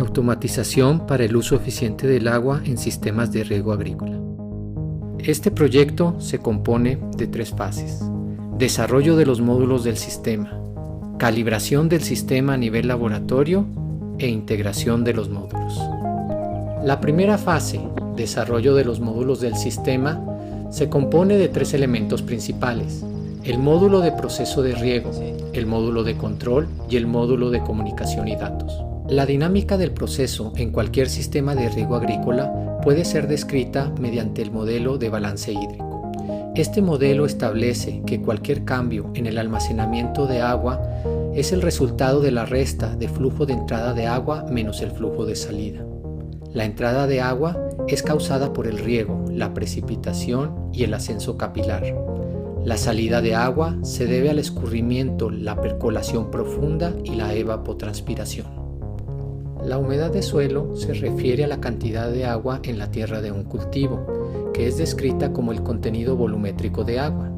Automatización para el uso eficiente del agua en sistemas de riego agrícola. Este proyecto se compone de 3 fases: desarrollo de los módulos del sistema, calibración del sistema a nivel laboratorio e integración de los módulos. La primera fase, desarrollo de los módulos del sistema, se compone de 3 elementos principales: el módulo de proceso de riego, el módulo de control y el módulo de comunicación y datos. La dinámica del proceso en cualquier sistema de riego agrícola puede ser descrita mediante el modelo de balance hídrico. Este modelo establece que cualquier cambio en el almacenamiento de agua es el resultado de la resta de flujo de entrada de agua menos el flujo de salida. La entrada de agua es causada por el riego, la precipitación y el ascenso capilar. La salida de agua se debe al escurrimiento, la percolación profunda y la evapotranspiración. La humedad de suelo se refiere a la cantidad de agua en la tierra de un cultivo, que es descrita como el contenido volumétrico de agua.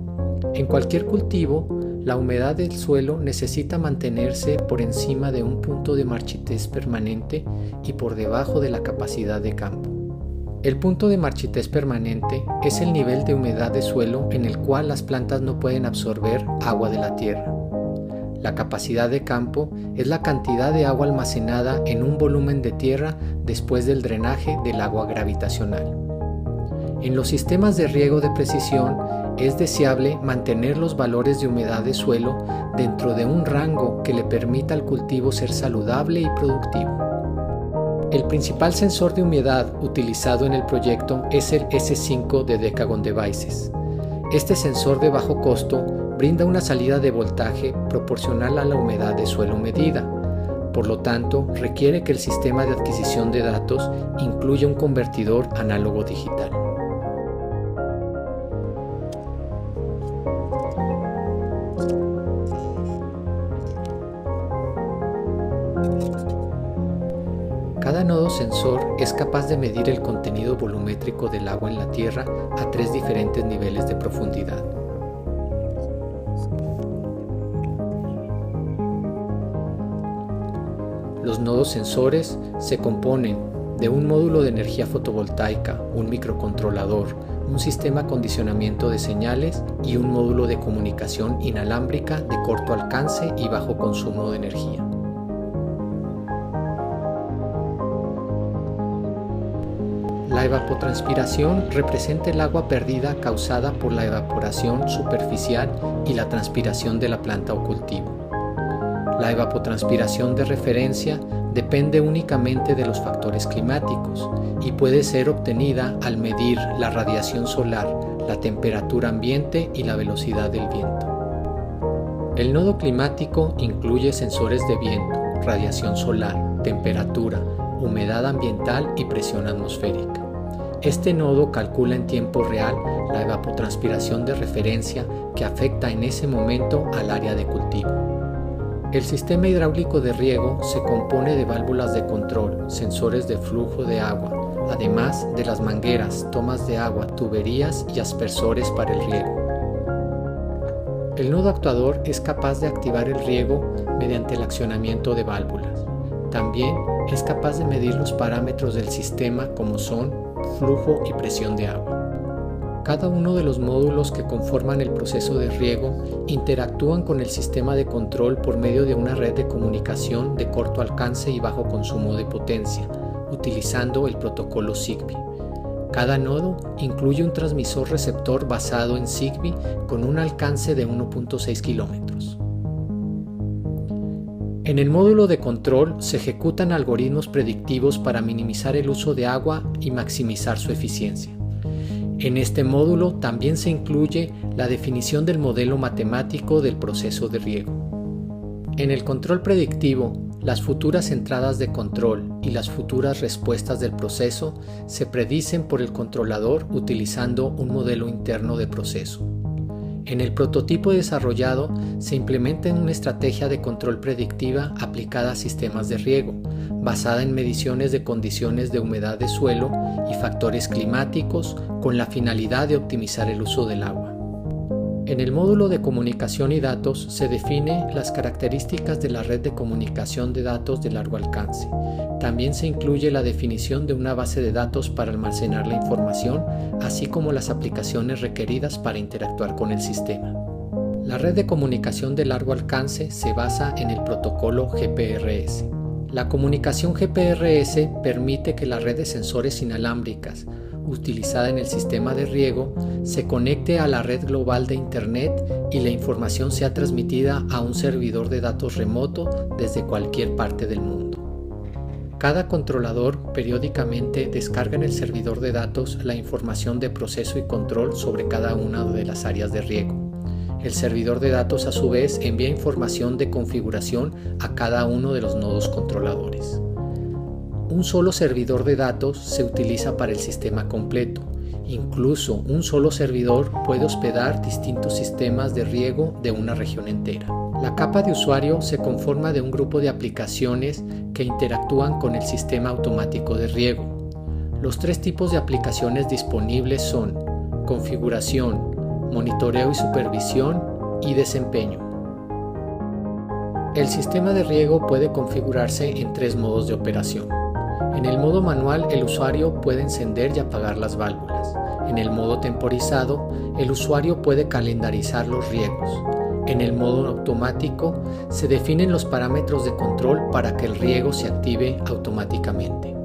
En cualquier cultivo, la humedad del suelo necesita mantenerse por encima de un punto de marchitez permanente y por debajo de la capacidad de campo. El punto de marchitez permanente es el nivel de humedad de suelo en el cual las plantas no pueden absorber agua de la tierra. La capacidad de campo es la cantidad de agua almacenada en un volumen de tierra después del drenaje del agua gravitacional. En los sistemas de riego de precisión es deseable mantener los valores de humedad de suelo dentro de un rango que le permita al cultivo ser saludable y productivo. El principal sensor de humedad utilizado en el proyecto es el S5 de Decagon Devices. Este sensor de bajo costo brinda una salida de voltaje proporcional a la humedad de suelo medida. Por lo tanto, requiere que el sistema de adquisición de datos incluya un convertidor análogo digital. Cada nodo sensor es capaz de medir el contenido volumétrico del agua en la tierra a 3 diferentes niveles de profundidad. Los nodos sensores se componen de un módulo de energía fotovoltaica, un microcontrolador, un sistema de acondicionamiento de señales y un módulo de comunicación inalámbrica de corto alcance y bajo consumo de energía. La evapotranspiración representa el agua perdida causada por la evaporación superficial y la transpiración de la planta o cultivo. La evapotranspiración de referencia depende únicamente de los factores climáticos y puede ser obtenida al medir la radiación solar, la temperatura ambiente y la velocidad del viento. El nodo climático incluye sensores de viento, radiación solar, temperatura, humedad ambiental y presión atmosférica. Este nodo calcula en tiempo real la evapotranspiración de referencia que afecta en ese momento al área de cultivo. El sistema hidráulico de riego se compone de válvulas de control, sensores de flujo de agua, además de las mangueras, tomas de agua, tuberías y aspersores para el riego. El nodo actuador es capaz de activar el riego mediante el accionamiento de válvulas. También es capaz de medir los parámetros del sistema como son flujo y presión de agua. Cada uno de los módulos que conforman el proceso de riego interactúan con el sistema de control por medio de una red de comunicación de corto alcance y bajo consumo de potencia, utilizando el protocolo Zigbee. Cada nodo incluye un transmisor receptor basado en Zigbee con un alcance de 1.6 kilómetros. En el módulo de control se ejecutan algoritmos predictivos para minimizar el uso de agua y maximizar su eficiencia. En este módulo también se incluye la definición del modelo matemático del proceso de riego. En el control predictivo, las futuras entradas de control y las futuras respuestas del proceso se predicen por el controlador utilizando un modelo interno de proceso. En el prototipo desarrollado se implementa una estrategia de control predictiva aplicada a sistemas de riego, basada en mediciones de condiciones de humedad de suelo y factores climáticos con la finalidad de optimizar el uso del agua. En el módulo de comunicación y datos se define las características de la red de comunicación de datos de largo alcance. También se incluye la definición de una base de datos para almacenar la información, así como las aplicaciones requeridas para interactuar con el sistema. La red de comunicación de largo alcance se basa en el protocolo GPRS. La comunicación GPRS permite que la red de sensores inalámbricas utilizada en el sistema de riego se conecte a la red global de Internet y la información sea transmitida a un servidor de datos remoto desde cualquier parte del mundo. Cada controlador periódicamente descarga en el servidor de datos la información de proceso y control sobre cada una de las áreas de riego. El servidor de datos a su vez envía información de configuración a cada uno de los nodos controladores. Un solo servidor de datos se utiliza para el sistema completo. Incluso un solo servidor puede hospedar distintos sistemas de riego de una región entera. La capa de usuario se conforma de un grupo de aplicaciones que interactúan con el sistema automático de riego. Los tres tipos de aplicaciones disponibles son configuración, monitoreo y supervisión y desempeño. El sistema de riego puede configurarse en tres modos de operación. En el modo manual, el usuario puede encender y apagar las válvulas. En el modo temporizado, el usuario puede calendarizar los riegos. En el modo automático, se definen los parámetros de control para que el riego se active automáticamente.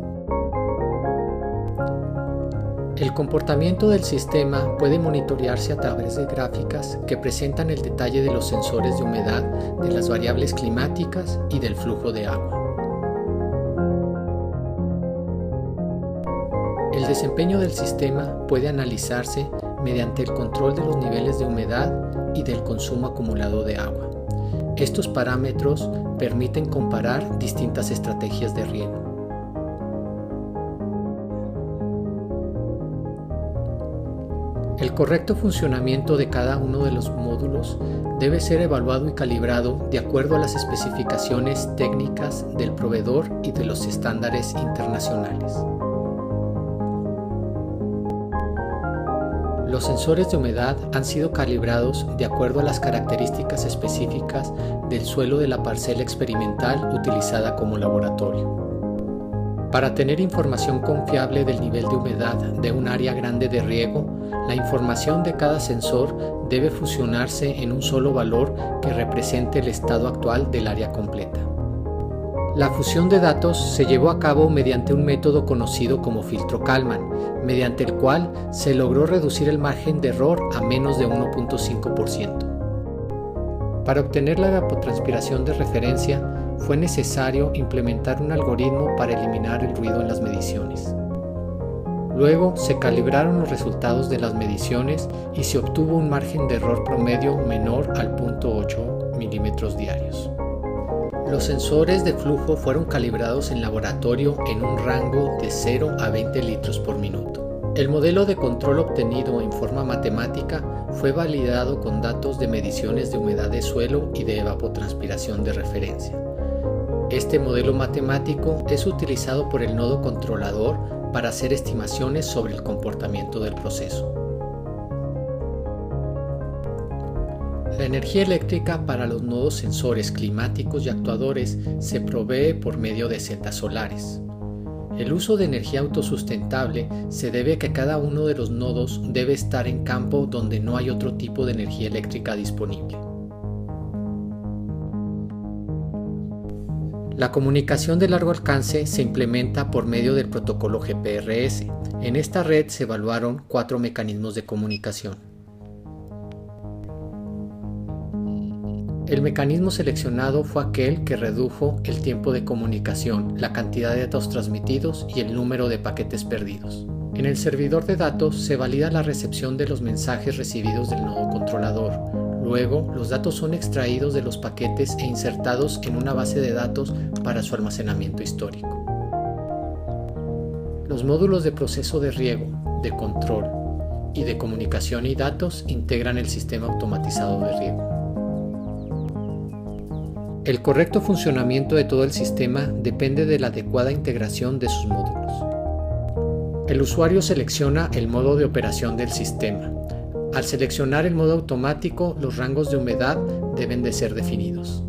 El comportamiento del sistema puede monitorearse a través de gráficas que presentan el detalle de los sensores de humedad, de las variables climáticas y del flujo de agua. El desempeño del sistema puede analizarse mediante el control de los niveles de humedad y del consumo acumulado de agua. Estos parámetros permiten comparar distintas estrategias de riego. El correcto funcionamiento de cada uno de los módulos debe ser evaluado y calibrado de acuerdo a las especificaciones técnicas del proveedor y de los estándares internacionales. Los sensores de humedad han sido calibrados de acuerdo a las características específicas del suelo de la parcela experimental utilizada como laboratorio. Para tener información confiable del nivel de humedad de un área grande de riego, la información de cada sensor debe fusionarse en un solo valor que represente el estado actual del área completa. La fusión de datos se llevó a cabo mediante un método conocido como filtro Kalman, mediante el cual se logró reducir el margen de error a menos de 1.5%. Para obtener la evapotranspiración de referencia, fue necesario implementar un algoritmo para eliminar el ruido en las mediciones. Luego se calibraron los resultados de las mediciones y se obtuvo un margen de error promedio menor al 0.8 milímetros diarios. Los sensores de flujo fueron calibrados en laboratorio en un rango de 0 a 20 litros por minuto. El modelo de control obtenido en forma matemática fue validado con datos de mediciones de humedad de suelo y de evapotranspiración de referencia. Este modelo matemático es utilizado por el nodo controlador para hacer estimaciones sobre el comportamiento del proceso. La energía eléctrica para los nodos sensores climáticos y actuadores se provee por medio de celdas solares. El uso de energía autosustentable se debe a que cada uno de los nodos debe estar en campo donde no hay otro tipo de energía eléctrica disponible. La comunicación de largo alcance se implementa por medio del protocolo GPRS. En esta red se evaluaron 4 mecanismos de comunicación. El mecanismo seleccionado fue aquel que redujo el tiempo de comunicación, la cantidad de datos transmitidos y el número de paquetes perdidos. En el servidor de datos se valida la recepción de los mensajes recibidos del nodo controlador. Luego, los datos son extraídos de los paquetes e insertados en una base de datos para su almacenamiento histórico. Los módulos de proceso de riego, de control y de comunicación y datos integran el sistema automatizado de riego. El correcto funcionamiento de todo el sistema depende de la adecuada integración de sus módulos. El usuario selecciona el modo de operación del sistema. Al seleccionar el modo automático, los rangos de humedad deben de ser definidos.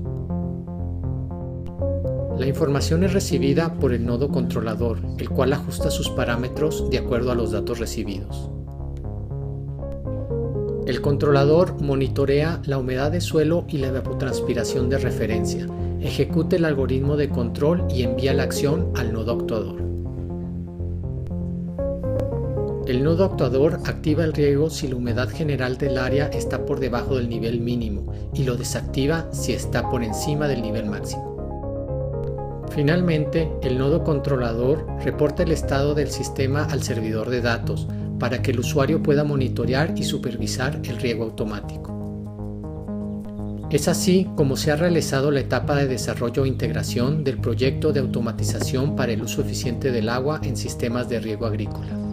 La información es recibida por el nodo controlador, el cual ajusta sus parámetros de acuerdo a los datos recibidos. El controlador monitorea la humedad de suelo y la evapotranspiración de referencia, ejecuta el algoritmo de control y envía la acción al nodo actuador. El nodo actuador activa el riego si la humedad general del área está por debajo del nivel mínimo y lo desactiva si está por encima del nivel máximo. Finalmente, el nodo controlador reporta el estado del sistema al servidor de datos para que el usuario pueda monitorear y supervisar el riego automático. Es así como se ha realizado la etapa de desarrollo e integración del proyecto de automatización para el uso eficiente del agua en sistemas de riego agrícola.